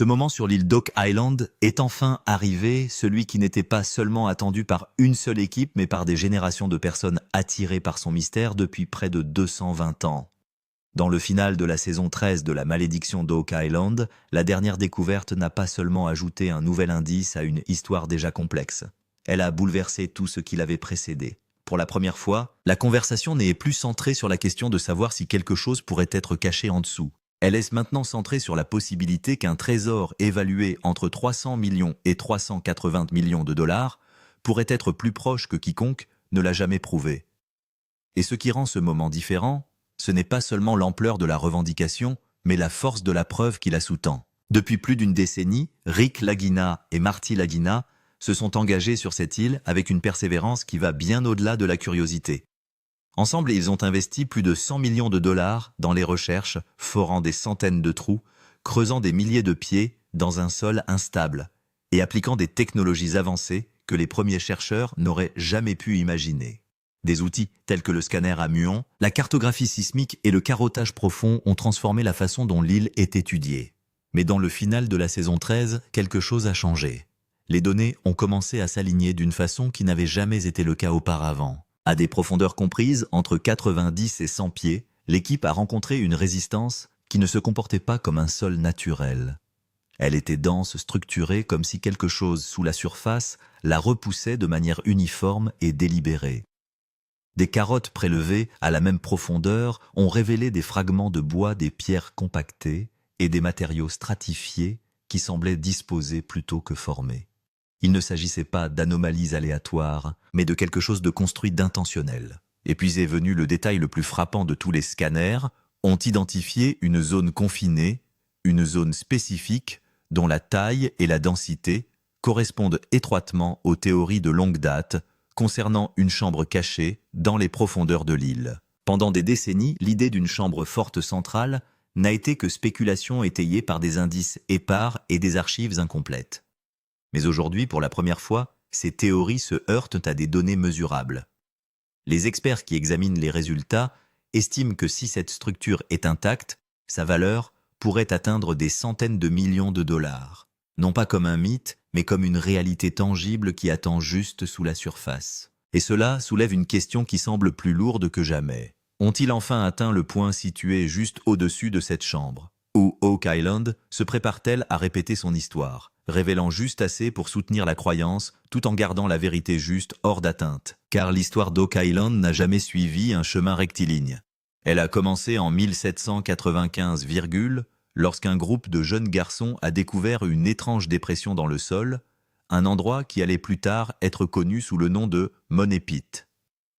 Ce moment sur l'île d'Oak Island est enfin arrivé, celui qui n'était pas seulement attendu par une seule équipe, mais par des générations de personnes attirées par son mystère depuis près de 220 ans. Dans le final de la saison 13 de La Malédiction d'Oak Island, la dernière découverte n'a pas seulement ajouté un nouvel indice à une histoire déjà complexe. Elle a bouleversé tout ce qui l'avait précédé. Pour la première fois, la conversation n'est plus centrée sur la question de savoir si quelque chose pourrait être caché en dessous. Elle est maintenant centrée sur la possibilité qu'un trésor évalué entre 300 millions et 380 millions de dollars pourrait être plus proche que quiconque ne l'a jamais prouvé. Et ce qui rend ce moment différent, ce n'est pas seulement l'ampleur de la revendication, mais la force de la preuve qui la sous-tend. Depuis plus d'une décennie, Rick Lagina et Marty Lagina se sont engagés sur cette île avec une persévérance qui va bien au-delà de la curiosité. Ensemble, ils ont investi plus de 100 millions de dollars dans les recherches, forant des centaines de trous, creusant des milliers de pieds dans un sol instable et appliquant des technologies avancées que les premiers chercheurs n'auraient jamais pu imaginer. Des outils tels que le scanner à muons, la cartographie sismique et le carottage profond ont transformé la façon dont l'île est étudiée. Mais dans le final de la saison 13, quelque chose a changé. Les données ont commencé à s'aligner d'une façon qui n'avait jamais été le cas auparavant. À des profondeurs comprises entre 90 et 100 pieds, l'équipe a rencontré une résistance qui ne se comportait pas comme un sol naturel. Elle était dense, structurée, comme si quelque chose sous la surface la repoussait de manière uniforme et délibérée. Des carottes prélevées à la même profondeur ont révélé des fragments de bois, des pierres compactées et des matériaux stratifiés qui semblaient disposés plutôt que formés. Il ne s'agissait pas d'anomalies aléatoires, mais de quelque chose de construit d'intentionnel. Et puis est venu le détail le plus frappant de tous les scanners, ont identifié une zone confinée, une zone spécifique dont la taille et la densité correspondent étroitement aux théories de longue date concernant une chambre cachée dans les profondeurs de l'île. Pendant des décennies, l'idée d'une chambre forte centrale n'a été que spéculation étayée par des indices épars et des archives incomplètes. Mais aujourd'hui, pour la première fois, ces théories se heurtent à des données mesurables. Les experts qui examinent les résultats estiment que si cette structure est intacte, sa valeur pourrait atteindre des centaines de millions de dollars. Non pas comme un mythe, mais comme une réalité tangible qui attend juste sous la surface. Et cela soulève une question qui semble plus lourde que jamais. Ont-ils enfin atteint le point situé juste au-dessus de cette chambre? Ou Oak Island se prépare-t-elle à répéter son histoire, révélant juste assez pour soutenir la croyance, tout en gardant la vérité juste hors d'atteinte? Car l'histoire d'Oak Island n'a jamais suivi un chemin rectiligne. Elle a commencé en 1795, lorsqu'un groupe de jeunes garçons a découvert une étrange dépression dans le sol, un endroit qui allait plus tard être connu sous le nom de Money Pit.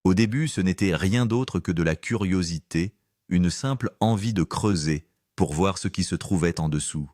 Au début, ce n'était rien d'autre que de la curiosité, une simple envie de creuser pour voir ce qui se trouvait en dessous.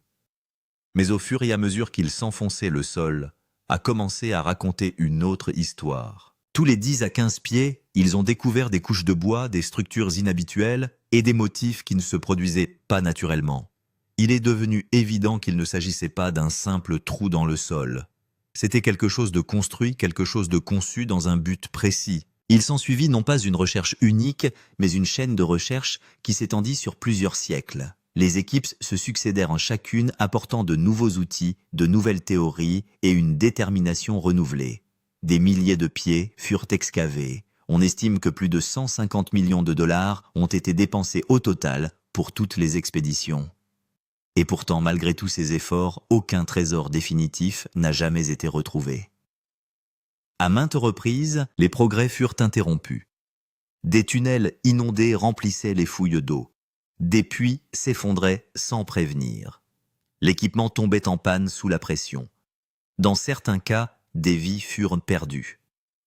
Mais au fur et à mesure qu'il s'enfonçait le sol, a commencé à raconter une autre histoire. Tous les 10 à 15 pieds, ils ont découvert des couches de bois, des structures inhabituelles et des motifs qui ne se produisaient pas naturellement. Il est devenu évident qu'il ne s'agissait pas d'un simple trou dans le sol. C'était quelque chose de construit, quelque chose de conçu dans un but précis. Il s'ensuivit non pas une recherche unique, mais une chaîne de recherche qui s'étendit sur plusieurs siècles. Les équipes se succédèrent en chacune apportant de nouveaux outils, de nouvelles théories et une détermination renouvelée. Des milliers de pieds furent excavés. On estime que plus de 150 millions de dollars ont été dépensés au total pour toutes les expéditions. Et pourtant, malgré tous ces efforts, aucun trésor définitif n'a jamais été retrouvé. À maintes reprises, les progrès furent interrompus. Des tunnels inondés remplissaient les fouilles d'eau. Des puits s'effondraient sans prévenir. L'équipement tombait en panne sous la pression. Dans certains cas, des vies furent perdues.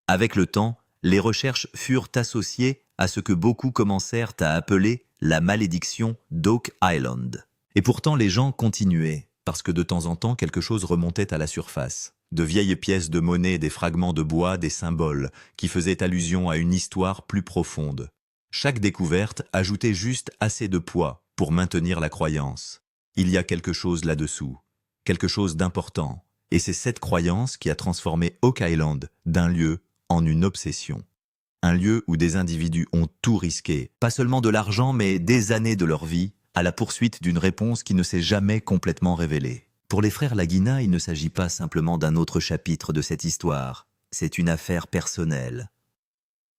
Avec le temps, les recherches furent associées à ce que beaucoup commencèrent à appeler la malédiction d'Oak Island. Et pourtant, les gens continuaient, parce que de temps en temps, quelque chose remontait à la surface. De vieilles pièces de monnaie, des fragments de bois, des symboles, qui faisaient allusion à une histoire plus profonde. Chaque découverte ajoutait juste assez de poids pour maintenir la croyance. Il y a quelque chose là-dessous, quelque chose d'important. Et c'est cette croyance qui a transformé Oak Island d'un lieu en une obsession. Un lieu où des individus ont tout risqué, pas seulement de l'argent mais des années de leur vie, à la poursuite d'une réponse qui ne s'est jamais complètement révélée. Pour les frères Lagina, il ne s'agit pas simplement d'un autre chapitre de cette histoire, c'est une affaire personnelle.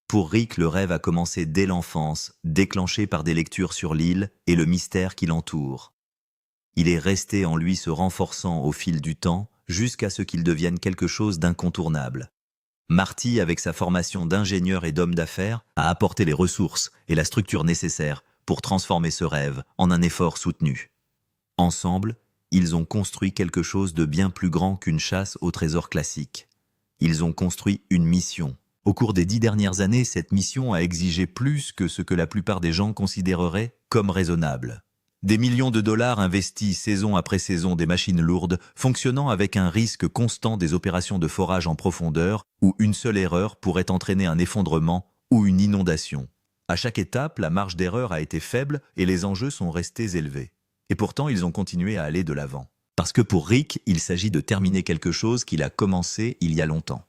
Pour Rick, le rêve a commencé dès l'enfance, déclenché par des lectures sur l'île et le mystère qui l'entoure. Il est resté en lui se renforçant au fil du temps, jusqu'à ce qu'il devienne quelque chose d'incontournable. Marty, avec sa formation d'ingénieur et d'homme d'affaires, a apporté les ressources et la structure nécessaires pour transformer ce rêve en un effort soutenu. Ensemble, ils ont construit quelque chose de bien plus grand qu'une chasse au trésor classique. Ils ont construit une mission. Au cours des 10 dernières années, cette mission a exigé plus que ce que la plupart des gens considéreraient comme raisonnable. Des millions de dollars investis saison après saison, des machines lourdes, fonctionnant avec un risque constant des opérations de forage en profondeur, où une seule erreur pourrait entraîner un effondrement ou une inondation. À chaque étape, la marge d'erreur a été faible et les enjeux sont restés élevés. Et pourtant, ils ont continué à aller de l'avant. Parce que pour Rick, il s'agit de terminer quelque chose qu'il a commencé il y a longtemps.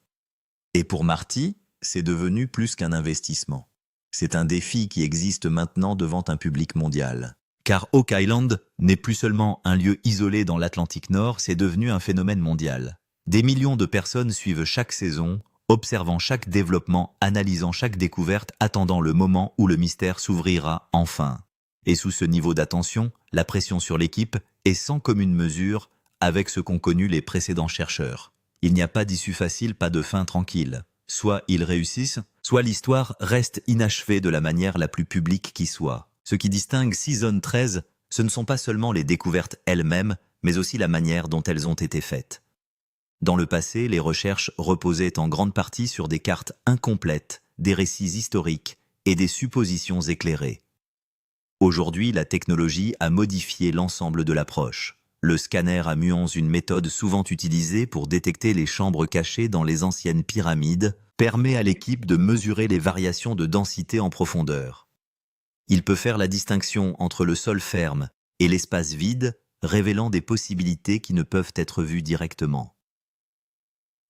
Et pour Marty, c'est devenu plus qu'un investissement. C'est un défi qui existe maintenant devant un public mondial. Car Oak Island n'est plus seulement un lieu isolé dans l'Atlantique Nord, c'est devenu un phénomène mondial. Des millions de personnes suivent chaque saison, observant chaque développement, analysant chaque découverte, attendant le moment où le mystère s'ouvrira enfin. Et sous ce niveau d'attention, la pression sur l'équipe est sans commune mesure avec ce qu'ont connu les précédents chercheurs. Il n'y a pas d'issue facile, pas de fin tranquille. Soit ils réussissent, soit l'histoire reste inachevée de la manière la plus publique qui soit. Ce qui distingue Season 13, ce ne sont pas seulement les découvertes elles-mêmes, mais aussi la manière dont elles ont été faites. Dans le passé, les recherches reposaient en grande partie sur des cartes incomplètes, des récits historiques et des suppositions éclairées. Aujourd'hui, la technologie a modifié l'ensemble de l'approche. Le scanner à muons, une méthode souvent utilisée pour détecter les chambres cachées dans les anciennes pyramides, permet à l'équipe de mesurer les variations de densité en profondeur. Il peut faire la distinction entre le sol ferme et l'espace vide, révélant des possibilités qui ne peuvent être vues directement.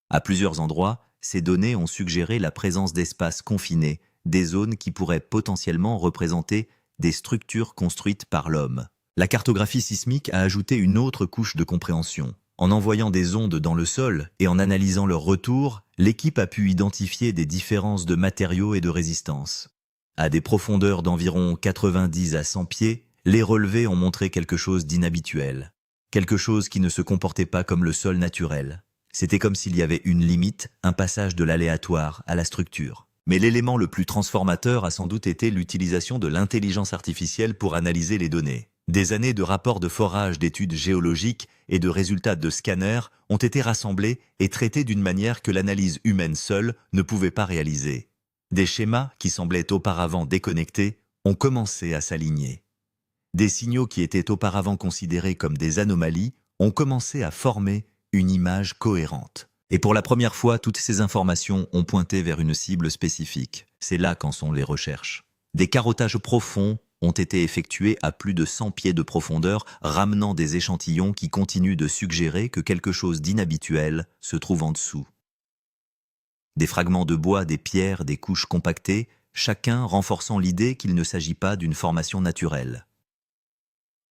À plusieurs endroits, ces données ont suggéré la présence d'espaces confinés, des zones qui pourraient potentiellement représenter des structures construites par l'homme. La cartographie sismique a ajouté une autre couche de compréhension. En envoyant des ondes dans le sol et en analysant leur retour, l'équipe a pu identifier des différences de matériaux et de résistance. À des profondeurs d'environ 90 à 100 pieds, les relevés ont montré quelque chose d'inhabituel. Quelque chose qui ne se comportait pas comme le sol naturel. C'était comme s'il y avait une limite, un passage de l'aléatoire à la structure. Mais l'élément le plus transformateur a sans doute été l'utilisation de l'intelligence artificielle pour analyser les données. Des années de rapports de forage, d'études géologiques et de résultats de scanners ont été rassemblés et traités d'une manière que l'analyse humaine seule ne pouvait pas réaliser. Des schémas qui semblaient auparavant déconnectés ont commencé à s'aligner. Des signaux qui étaient auparavant considérés comme des anomalies ont commencé à former une image cohérente. Et pour la première fois, toutes ces informations ont pointé vers une cible spécifique. C'est là qu'en sont les recherches. Des carottages profonds ont été effectués à plus de 100 pieds de profondeur, ramenant des échantillons qui continuent de suggérer que quelque chose d'inhabituel se trouve en dessous. Des fragments de bois, des pierres, des couches compactées, chacun renforçant l'idée qu'il ne s'agit pas d'une formation naturelle.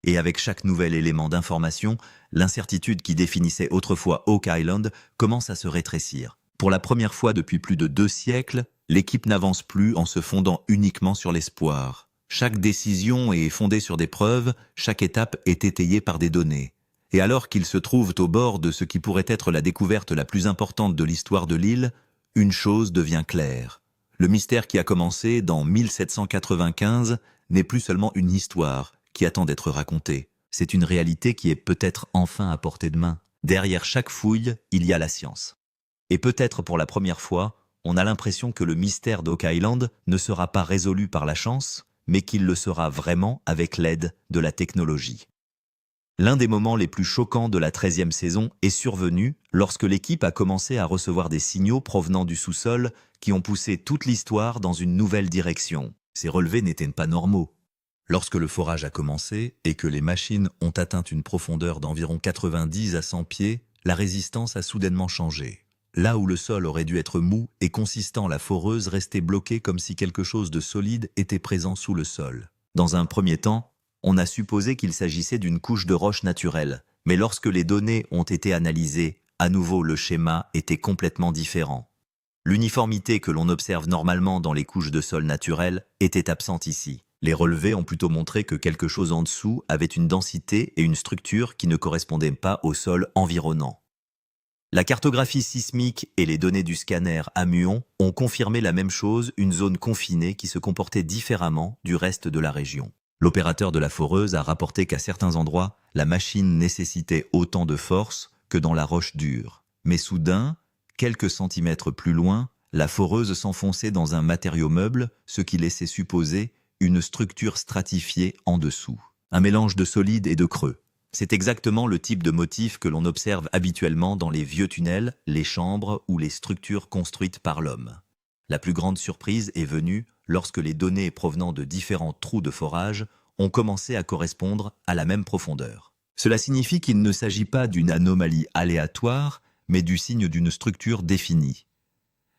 Et avec chaque nouvel élément d'information, l'incertitude qui définissait autrefois Oak Island commence à se rétrécir. Pour la première fois depuis plus de 2 siècles, l'équipe n'avance plus en se fondant uniquement sur l'espoir. Chaque décision est fondée sur des preuves, chaque étape est étayée par des données. Et alors qu'ils se trouvent au bord de ce qui pourrait être la découverte la plus importante de l'histoire de l'île, une chose devient claire. Le mystère qui a commencé dans 1795 n'est plus seulement une histoire qui attend d'être racontée. C'est une réalité qui est peut-être enfin à portée de main. Derrière chaque fouille, il y a la science. Et peut-être pour la première fois, on a l'impression que le mystère d'Oak Island ne sera pas résolu par la chance, mais qu'il le sera vraiment avec l'aide de la technologie. L'un des moments les plus choquants de la 13e saison est survenu lorsque l'équipe a commencé à recevoir des signaux provenant du sous-sol qui ont poussé toute l'histoire dans une nouvelle direction. Ces relevés n'étaient pas normaux. Lorsque le forage a commencé et que les machines ont atteint une profondeur d'environ 90 à 100 pieds, la résistance a soudainement changé. Là où le sol aurait dû être mou et consistant, la foreuse restait bloquée comme si quelque chose de solide était présent sous le sol. Dans un premier temps, on a supposé qu'il s'agissait d'une couche de roche naturelle, Mais lorsque les données ont été analysées, à nouveau le schéma était complètement différent. L'uniformité que l'on observe normalement dans les couches de sol naturelles était absente ici. Les relevés ont plutôt montré que quelque chose en dessous avait une densité et une structure qui ne correspondaient pas au sol environnant. La cartographie sismique et les données du scanner à muons ont confirmé la même chose, une zone confinée qui se comportait différemment du reste de la région. L'opérateur de la foreuse a rapporté qu'à certains endroits, la machine nécessitait autant de force que dans la roche dure. Mais soudain, quelques centimètres plus loin, la foreuse s'enfonçait dans un matériau meuble, ce qui laissait supposer une structure stratifiée en dessous. Un mélange de solide et de creux. C'est exactement le type de motif que l'on observe habituellement dans les vieux tunnels, les chambres ou les structures construites par l'homme. La plus grande surprise est venue lorsque les données provenant de différents trous de forage ont commencé à correspondre à la même profondeur. Cela signifie qu'il ne s'agit pas d'une anomalie aléatoire, mais du signe d'une structure définie.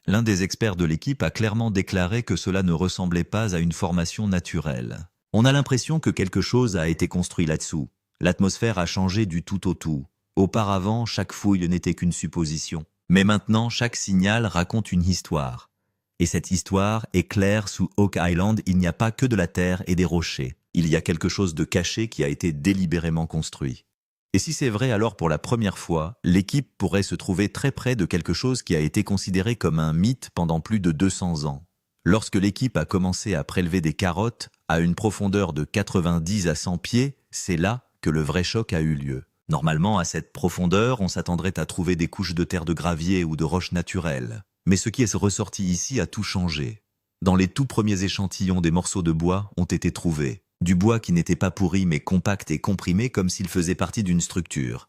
L'un des experts de l'équipe a clairement déclaré que cela ne ressemblait pas à une formation naturelle. On a l'impression que quelque chose a été construit là-dessous. L'atmosphère a changé du tout au tout. Auparavant, chaque fouille n'était qu'une supposition. Mais maintenant, chaque signal raconte une histoire. Et cette histoire est claire, sous Oak Island, il n'y a pas que de la terre et des rochers. Il y a quelque chose de caché qui a été délibérément construit. Et si c'est vrai, alors pour la première fois, l'équipe pourrait se trouver très près de quelque chose qui a été considéré comme un mythe pendant plus de 200 ans. Lorsque l'équipe a commencé à prélever des carottes à une profondeur de 90 à 100 pieds, c'est là que le vrai choc a eu lieu. Normalement, à cette profondeur, on s'attendrait à trouver des couches de terre de gravier ou de roches naturelles. Mais ce qui est ressorti ici a tout changé. Dans les tout premiers échantillons, des morceaux de bois ont été trouvés. Du bois qui n'était pas pourri mais compact et comprimé comme s'il faisait partie d'une structure.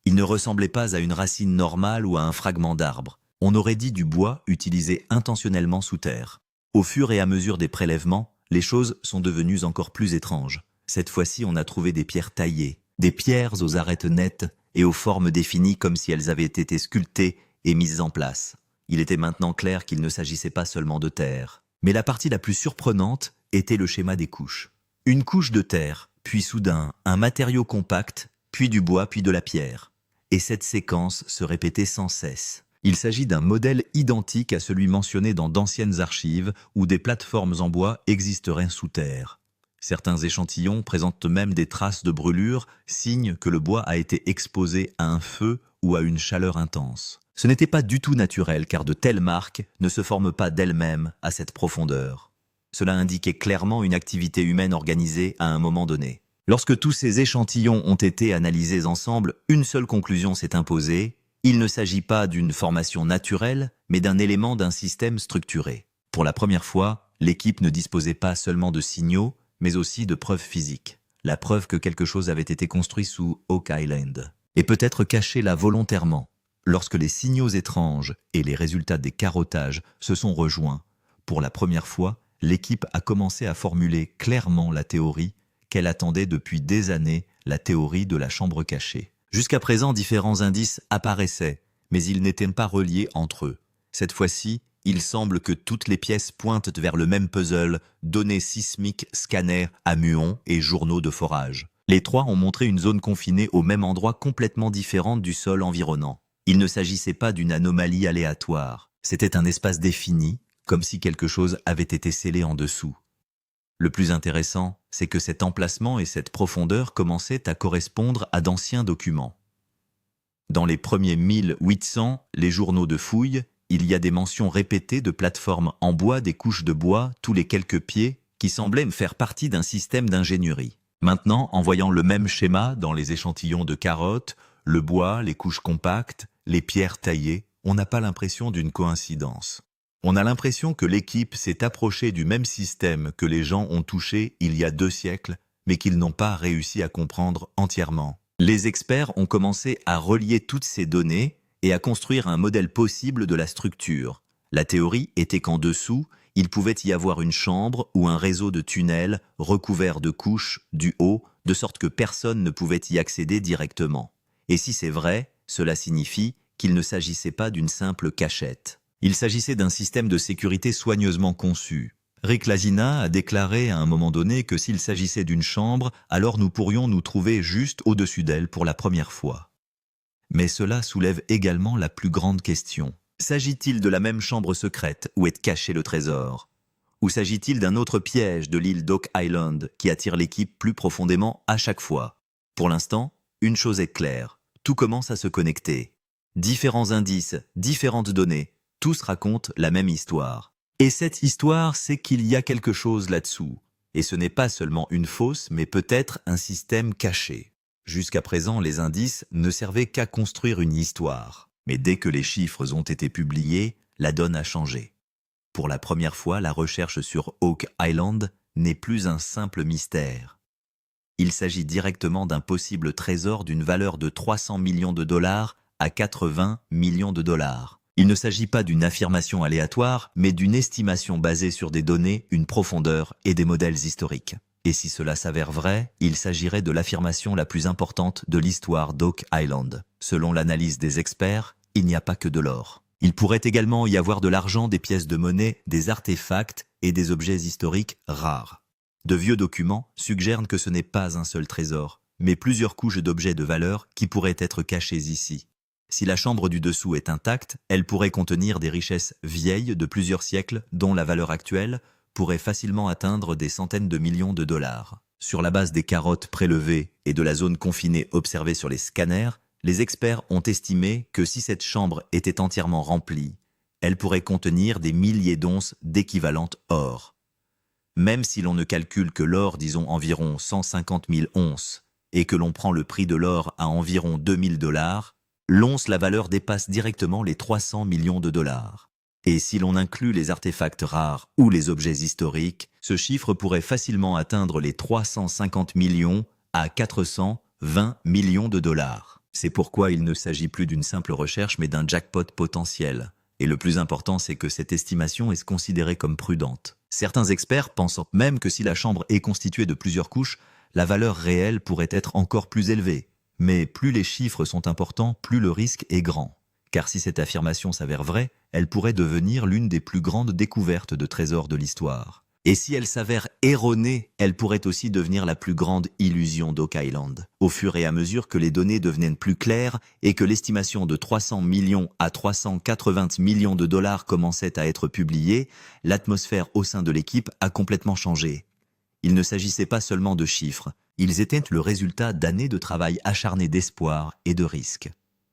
Il ne ressemblait pas à une racine normale ou à un fragment d'arbre. On aurait dit du bois utilisé intentionnellement sous terre. Au fur et à mesure des prélèvements, les choses sont devenues encore plus étranges. Cette fois-ci, on a trouvé des pierres taillées, des pierres aux arêtes nettes et aux formes définies comme si elles avaient été sculptées et mises en place. Il était maintenant clair qu'il ne s'agissait pas seulement de terre. Mais la partie la plus surprenante était le schéma des couches. Une couche de terre, puis soudain un matériau compact, puis du bois, puis de la pierre. Et cette séquence se répétait sans cesse. Il s'agit d'un modèle identique à celui mentionné dans d'anciennes archives où des plateformes en bois existeraient sous terre. Certains échantillons présentent même des traces de brûlure, signe que le bois a été exposé à un feu ou à une chaleur intense. Ce n'était pas du tout naturel car de telles marques ne se forment pas d'elles-mêmes à cette profondeur. Cela indiquait clairement une activité humaine organisée à un moment donné. Lorsque tous ces échantillons ont été analysés ensemble, une seule conclusion s'est imposée. Il ne s'agit pas d'une formation naturelle, mais d'un élément d'un système structuré. Pour la première fois, l'équipe ne disposait pas seulement de signaux, mais aussi de preuves physiques. La preuve que quelque chose avait été construit sous Oak Island. Et peut-être caché là volontairement. Lorsque les signaux étranges et les résultats des carottages se sont rejoints, pour la première fois, l'équipe a commencé à formuler clairement la théorie qu'elle attendait depuis des années, la théorie de la chambre cachée. Jusqu'à présent, différents indices apparaissaient, mais ils n'étaient pas reliés entre eux. Cette fois-ci, il semble que toutes les pièces pointent vers le même puzzle, données sismiques, scanners à muons et journaux de forage. Les trois ont montré une zone confinée au même endroit complètement différente du sol environnant. Il ne s'agissait pas d'une anomalie aléatoire. C'était un espace défini, comme si quelque chose avait été scellé en dessous. Le plus intéressant, c'est que cet emplacement et cette profondeur commençaient à correspondre à d'anciens documents. Dans les premiers 1800, les journaux de fouilles, il y a des mentions répétées de plateformes en bois, des couches de bois, tous les quelques pieds, qui semblaient faire partie d'un système d'ingénierie. Maintenant, en voyant le même schéma dans les échantillons de carottes, le bois, les couches compactes, les pierres taillées, on n'a pas l'impression d'une coïncidence. On a l'impression que l'équipe s'est approchée du même système que les gens ont touché il y a 2 siècles, mais qu'ils n'ont pas réussi à comprendre entièrement. Les experts ont commencé à relier toutes ces données et à construire un modèle possible de la structure. La théorie était qu'en dessous, il pouvait y avoir une chambre ou un réseau de tunnels recouverts de couches du haut, de sorte que personne ne pouvait y accéder directement. Et si c'est vrai, cela signifie qu'il ne s'agissait pas d'une simple cachette. Il s'agissait d'un système de sécurité soigneusement conçu. Rick Lazina a déclaré à un moment donné que s'il s'agissait d'une chambre, alors nous pourrions nous trouver juste au-dessus d'elle pour la première fois. Mais cela soulève également la plus grande question. S'agit-il de la même chambre secrète où est caché le trésor? Ou s'agit-il d'un autre piège de l'île d'Oak Island qui attire l'équipe plus profondément à chaque fois? Pour l'instant, une chose est claire, tout commence à se connecter. Différents indices, différentes données, tous racontent la même histoire. Et cette histoire, c'est qu'il y a quelque chose là-dessous. Et ce n'est pas seulement une fausse, mais peut-être un système caché. Jusqu'à présent, les indices ne servaient qu'à construire une histoire. Mais dès que les chiffres ont été publiés, la donne a changé. Pour la première fois, la recherche sur Oak Island n'est plus un simple mystère. Il s'agit directement d'un possible trésor d'une valeur de 300 millions de dollars à 80 millions de dollars. Il ne s'agit pas d'une affirmation aléatoire, mais d'une estimation basée sur des données, une profondeur et des modèles historiques. Et si cela s'avère vrai, il s'agirait de l'affirmation la plus importante de l'histoire d'Oak Island. Selon l'analyse des experts, il n'y a pas que de l'or. Il pourrait également y avoir de l'argent, des pièces de monnaie, des artefacts et des objets historiques rares. De vieux documents suggèrent que ce n'est pas un seul trésor, mais plusieurs couches d'objets de valeur qui pourraient être cachées ici. Si la chambre du dessous est intacte, elle pourrait contenir des richesses vieilles de plusieurs siècles dont la valeur actuelle pourrait facilement atteindre des centaines de millions de dollars. Sur la base des carottes prélevées et de la zone confinée observée sur les scanners, les experts ont estimé que si cette chambre était entièrement remplie, elle pourrait contenir des milliers d'onces d'équivalent or. Même si l'on ne calcule que l'or, disons environ 150 000 onces, et que l'on prend le prix de l'or à environ 2000 dollars, l'once, la valeur dépasse directement les 300 millions de dollars. Et si l'on inclut les artefacts rares ou les objets historiques, ce chiffre pourrait facilement atteindre les 350 millions à 420 millions de dollars. C'est pourquoi il ne s'agit plus d'une simple recherche mais d'un jackpot potentiel. Et le plus important, c'est que cette estimation est considérée comme prudente. Certains experts pensent même que si la chambre est constituée de plusieurs couches, la valeur réelle pourrait être encore plus élevée. Mais plus les chiffres sont importants, plus le risque est grand. Car si cette affirmation s'avère vraie, elle pourrait devenir l'une des plus grandes découvertes de trésors de l'histoire. Et si elle s'avère erronée, elle pourrait aussi devenir la plus grande illusion d'Oak Island. Au fur et à mesure que les données devenaient plus claires et que l'estimation de 300 millions à 380 millions de dollars commençait à être publiée, l'atmosphère au sein de l'équipe a complètement changé. Il ne s'agissait pas seulement de chiffres, ils étaient le résultat d'années de travail acharné d'espoir et de risques.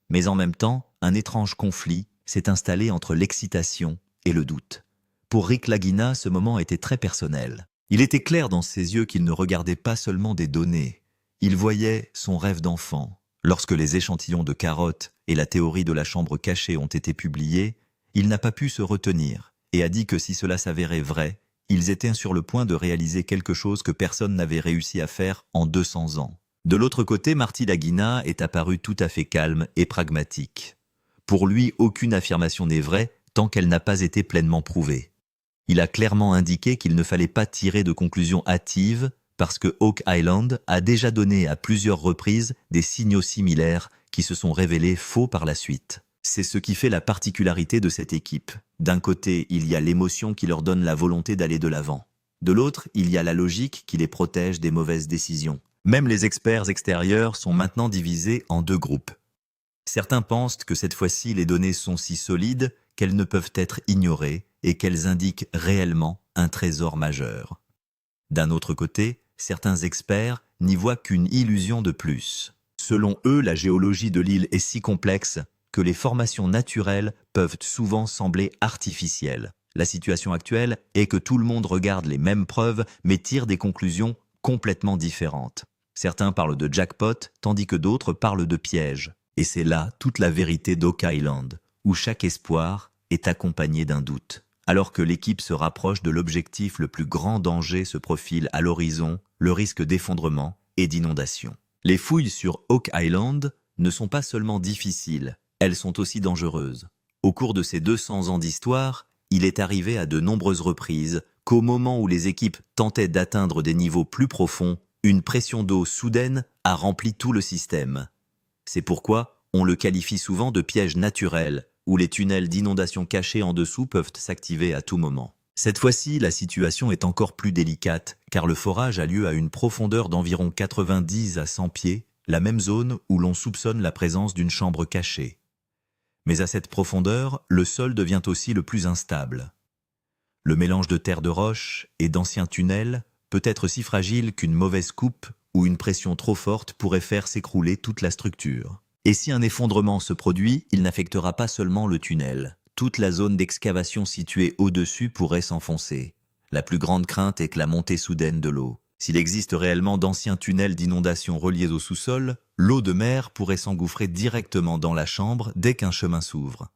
Mais en même temps, un étrange conflit s'est installé entre l'excitation et le doute. Pour Rick Lazina, ce moment était très personnel. Il était clair dans ses yeux qu'il ne regardait pas seulement des données. Il voyait son rêve d'enfant. Lorsque les échantillons de carottes et la théorie de la chambre cachée ont été publiés, il n'a pas pu se retenir et a dit que si cela s'avérait vrai, ils étaient sur le point de réaliser quelque chose que personne n'avait réussi à faire en 200 ans. De l'autre côté, Marty Lazina est apparu tout à fait calme et pragmatique. Pour lui, aucune affirmation n'est vraie tant qu'elle n'a pas été pleinement prouvée. Il a clairement indiqué qu'il ne fallait pas tirer de conclusions hâtives parce que Oak Island a déjà donné à plusieurs reprises des signaux similaires qui se sont révélés faux par la suite. C'est ce qui fait la particularité de cette équipe. D'un côté, il y a l'émotion qui leur donne la volonté d'aller de l'avant. De l'autre, il y a la logique qui les protège des mauvaises décisions. Même les experts extérieurs sont maintenant divisés en deux groupes. Certains pensent que cette fois-ci, les données sont si solides qu'elles ne peuvent être ignorées et qu'elles indiquent réellement un trésor majeur. D'un autre côté, certains experts n'y voient qu'une illusion de plus. Selon eux, la géologie de l'île est si complexe que les formations naturelles peuvent souvent sembler artificielles. La situation actuelle est que tout le monde regarde les mêmes preuves mais tire des conclusions complètement différentes. Certains parlent de jackpot, tandis que d'autres parlent de piège. Et c'est là toute la vérité d'Oak Island, où chaque espoir est accompagné d'un doute. Alors que l'équipe se rapproche de l'objectif, le plus grand danger se profile à l'horizon, le risque d'effondrement et d'inondation. Les fouilles sur Oak Island ne sont pas seulement difficiles, elles sont aussi dangereuses. Au cours de ces 200 ans d'histoire, il est arrivé à de nombreuses reprises qu'au moment où les équipes tentaient d'atteindre des niveaux plus profonds, une pression d'eau soudaine a rempli tout le système. C'est pourquoi on le qualifie souvent de piège naturel, où les tunnels d'inondation cachés en dessous peuvent s'activer à tout moment. Cette fois-ci, la situation est encore plus délicate, car le forage a lieu à une profondeur d'environ 90 à 100 pieds, la même zone où l'on soupçonne la présence d'une chambre cachée. Mais à cette profondeur, le sol devient aussi le plus instable. Le mélange de terre de roche et d'anciens tunnels peut être si fragile qu'une mauvaise coupe ou une pression trop forte pourrait faire s'écrouler toute la structure. Et si un effondrement se produit, il n'affectera pas seulement le tunnel. Toute la zone d'excavation située au-dessus pourrait s'enfoncer. La plus grande crainte est que la montée soudaine de l'eau. S'il existe réellement d'anciens tunnels d'inondation reliés au sous-sol, l'eau de mer pourrait s'engouffrer directement dans la chambre dès qu'un chemin s'ouvre.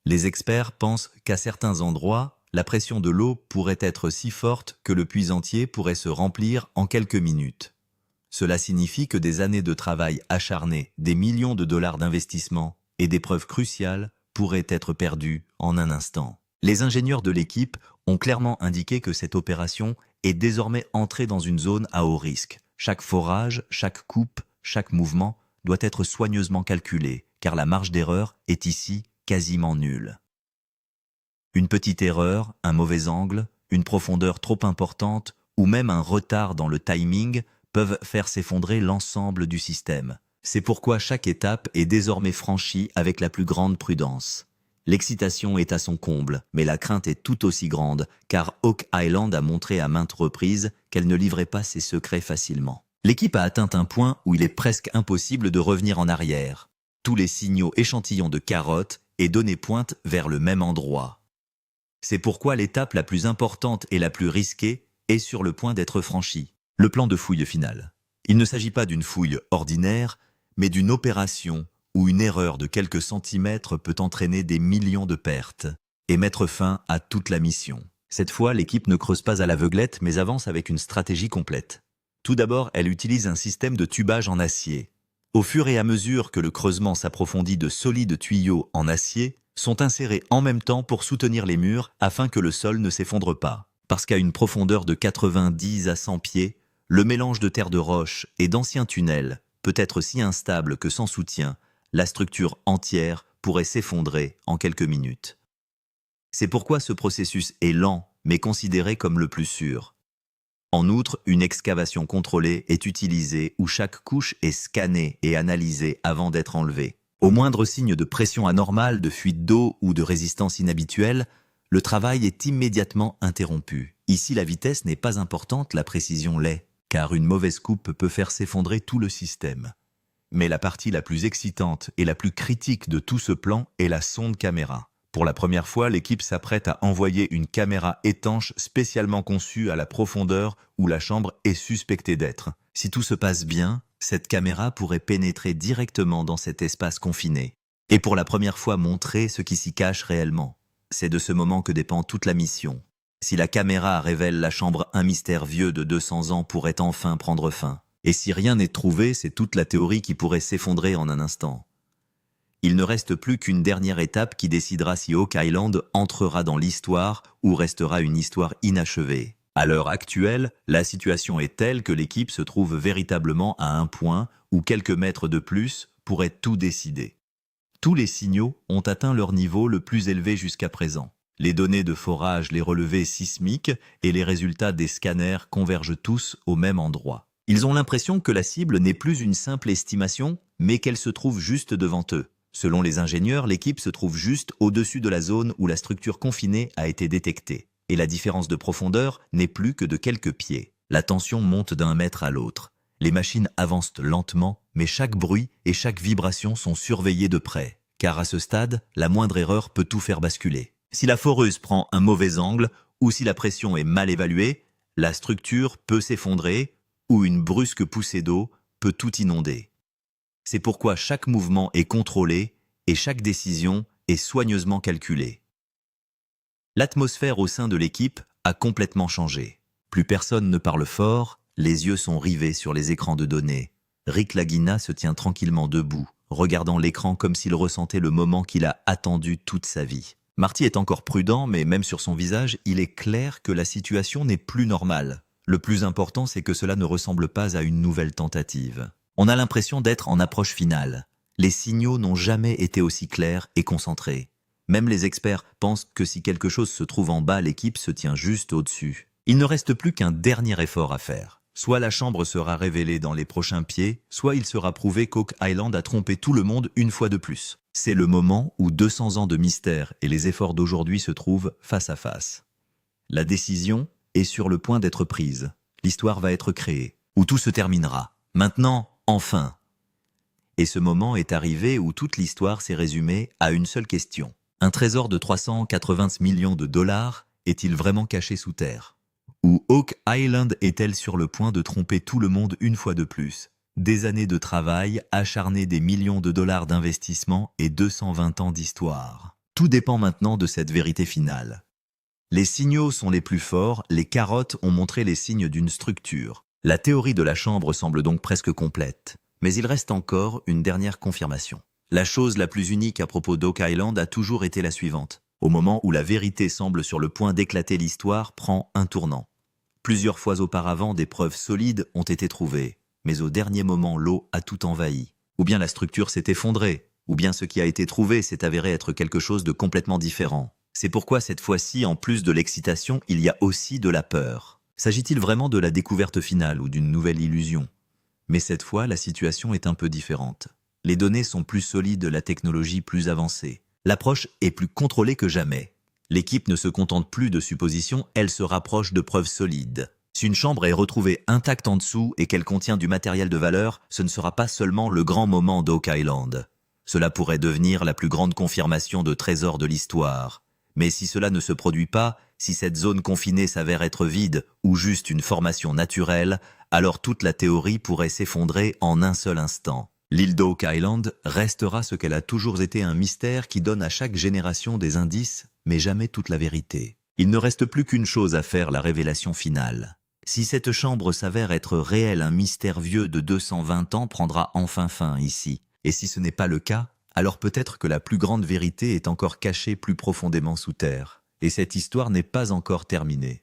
Les experts pensent qu'à certains endroits, la pression de l'eau pourrait être si forte que le puits entier pourrait se remplir en quelques minutes. Cela signifie que des années de travail acharné, des millions de dollars d'investissement et des preuves cruciales pourraient être perdues en un instant. Les ingénieurs de l'équipe ont clairement indiqué que cette opération est désormais entrée dans une zone à haut risque. Chaque forage, chaque coupe, chaque mouvement doit être soigneusement calculé, car la marge d'erreur est ici quasiment nulle. Une petite erreur, un mauvais angle, une profondeur trop importante ou même un retard dans le timing peuvent faire s'effondrer l'ensemble du système. C'est pourquoi chaque étape est désormais franchie avec la plus grande prudence. L'excitation est à son comble, mais la crainte est tout aussi grande, car Oak Island a montré à maintes reprises qu'elle ne livrait pas ses secrets facilement. L'équipe a atteint un point où il est presque impossible de revenir en arrière. Tous les signaux échantillons de carottes et données pointent vers le même endroit. C'est pourquoi l'étape la plus importante et la plus risquée est sur le point d'être franchie. Le plan de fouille final. Il ne s'agit pas d'une fouille ordinaire, mais d'une opération où une erreur de quelques centimètres peut entraîner des millions de pertes et mettre fin à toute la mission. Cette fois, l'équipe ne creuse pas à l'aveuglette, mais avance avec une stratégie complète. Tout d'abord, elle utilise un système de tubage en acier. Au fur et à mesure que le creusement s'approfondit, de solides tuyaux en acier sont insérés en même temps pour soutenir les murs afin que le sol ne s'effondre pas. Parce qu'à une profondeur de 90 à 100 pieds, le mélange de terre de roche et d'anciens tunnels peut être si instable que sans soutien, la structure entière pourrait s'effondrer en quelques minutes. C'est pourquoi ce processus est lent, mais considéré comme le plus sûr. En outre, une excavation contrôlée est utilisée où chaque couche est scannée et analysée avant d'être enlevée. Au moindre signe de pression anormale, de fuite d'eau ou de résistance inhabituelle, le travail est immédiatement interrompu. Ici, la vitesse n'est pas importante, la précision l'est, car une mauvaise coupe peut faire s'effondrer tout le système. Mais la partie la plus excitante et la plus critique de tout ce plan est la sonde caméra. Pour la première fois, l'équipe s'apprête à envoyer une caméra étanche spécialement conçue à la profondeur où la chambre est suspectée d'être. Si tout se passe bien, cette caméra pourrait pénétrer directement dans cet espace confiné et pour la première fois montrer ce qui s'y cache réellement. C'est de ce moment que dépend toute la mission. Si la caméra révèle la chambre, un mystère vieux de 200 ans pourrait enfin prendre fin. Et si rien n'est trouvé, c'est toute la théorie qui pourrait s'effondrer en un instant. Il ne reste plus qu'une dernière étape qui décidera si Oak Island entrera dans l'histoire ou restera une histoire inachevée. À l'heure actuelle, la situation est telle que l'équipe se trouve véritablement à un point où quelques mètres de plus pourraient tout décider. Tous les signaux ont atteint leur niveau le plus élevé jusqu'à présent. Les données de forage, les relevés sismiques et les résultats des scanners convergent tous au même endroit. Ils ont l'impression que la cible n'est plus une simple estimation, mais qu'elle se trouve juste devant eux. Selon les ingénieurs, l'équipe se trouve juste au-dessus de la zone où la structure confinée a été détectée. Et la différence de profondeur n'est plus que de quelques pieds. La tension monte d'un mètre à l'autre. Les machines avancent lentement, mais chaque bruit et chaque vibration sont surveillés de près. Car à ce stade, la moindre erreur peut tout faire basculer. Si la foreuse prend un mauvais angle ou si la pression est mal évaluée, la structure peut s'effondrer ou une brusque poussée d'eau peut tout inonder. C'est pourquoi chaque mouvement est contrôlé et chaque décision est soigneusement calculée. L'atmosphère au sein de l'équipe a complètement changé. Plus personne ne parle fort, les yeux sont rivés sur les écrans de données. Rick Lagina se tient tranquillement debout, regardant l'écran comme s'il ressentait le moment qu'il a attendu toute sa vie. Marty est encore prudent, mais même sur son visage, il est clair que la situation n'est plus normale. Le plus important, c'est que cela ne ressemble pas à une nouvelle tentative. On a l'impression d'être en approche finale. Les signaux n'ont jamais été aussi clairs et concentrés. Même les experts pensent que si quelque chose se trouve en bas, l'équipe se tient juste au-dessus. Il ne reste plus qu'un dernier effort à faire. Soit la chambre sera révélée dans les prochains pieds, soit il sera prouvé qu'Oak Island a trompé tout le monde une fois de plus. C'est le moment où 200 ans de mystère et les efforts d'aujourd'hui se trouvent face à face. La décision est sur le point d'être prise. L'histoire va être créée, où tout se terminera. Maintenant, enfin. Et ce moment est arrivé où toute l'histoire s'est résumée à une seule question. Un trésor de 380 millions de dollars est-il vraiment caché sous terre? Ou Oak Island est-elle sur le point de tromper tout le monde une fois de plus? Des années de travail, acharné des millions de dollars d'investissement et 220 ans d'histoire. Tout dépend maintenant de cette vérité finale. Les signaux sont les plus forts, les carottes ont montré les signes d'une structure. La théorie de la chambre semble donc presque complète. Mais il reste encore une dernière confirmation. La chose la plus unique à propos d'Oak Island a toujours été la suivante. Au moment où la vérité semble sur le point d'éclater, l'histoire prend un tournant. Plusieurs fois auparavant, des preuves solides ont été trouvées, mais au dernier moment, l'eau a tout envahi. Ou bien la structure s'est effondrée, ou bien ce qui a été trouvé s'est avéré être quelque chose de complètement différent. C'est pourquoi cette fois-ci, en plus de l'excitation, il y a aussi de la peur. S'agit-il vraiment de la découverte finale ou d'une nouvelle illusion? Mais cette fois, la situation est un peu différente. Les données sont plus solides, la technologie plus avancée. L'approche est plus contrôlée que jamais. L'équipe ne se contente plus de suppositions, elle se rapproche de preuves solides. Si une chambre est retrouvée intacte en dessous et qu'elle contient du matériel de valeur, ce ne sera pas seulement le grand moment d'Oak Island. Cela pourrait devenir la plus grande confirmation de trésor de l'histoire. Mais si cela ne se produit pas, si cette zone confinée s'avère être vide ou juste une formation naturelle, alors toute la théorie pourrait s'effondrer en un seul instant. L'île d'Oak Island restera ce qu'elle a toujours été, un mystère qui donne à chaque génération des indices, mais jamais toute la vérité. Il ne reste plus qu'une chose à faire, la révélation finale. Si cette chambre s'avère être réelle, un mystère vieux de 220 ans prendra enfin fin ici. Et si ce n'est pas le cas, alors peut-être que la plus grande vérité est encore cachée plus profondément sous terre. Et cette histoire n'est pas encore terminée.